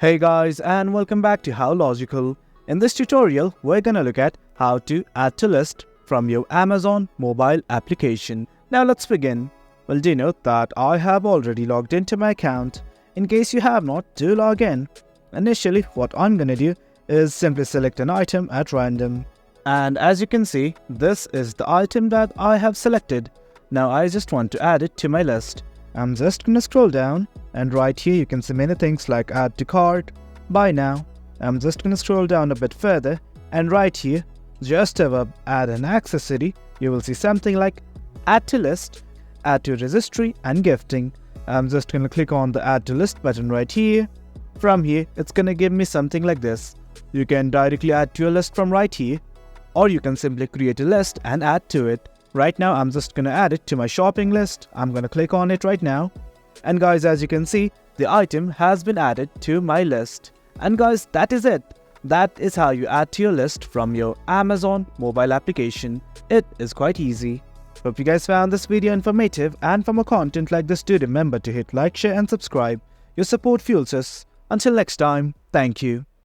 Hey guys, and welcome back to How Logical. In this tutorial, we're gonna look at how to add to list from your Amazon mobile application. Now let's begin. Well, do note that I have already logged into my account. In case you have not, do log in. Initially, what I'm gonna do is simply select an item at random. And as you can see, this is the item that I have selected. Now I just want to add it to my list. I'm just gonna scroll down, and right here you can see many things like add to cart, buy now. I'm just gonna scroll down a bit further, and right here, just above add an accessory, you will see something like add to list, add to registry and gifting. I'm just gonna click on the add to list button right here. From here, it's gonna give me something like this. You can directly add to your list from right here, or you can simply create a list and add to it. Right now, I'm just gonna add it to my shopping list. I'm gonna click on it right now. And guys, as you can see, the item has been added to my list. And guys, that is it. That is how you add to your list from your Amazon mobile application. It is quite easy. Hope you guys found this video informative, and for more content like this, do remember to hit like, share and subscribe. Your support fuels us. Until next time, thank you.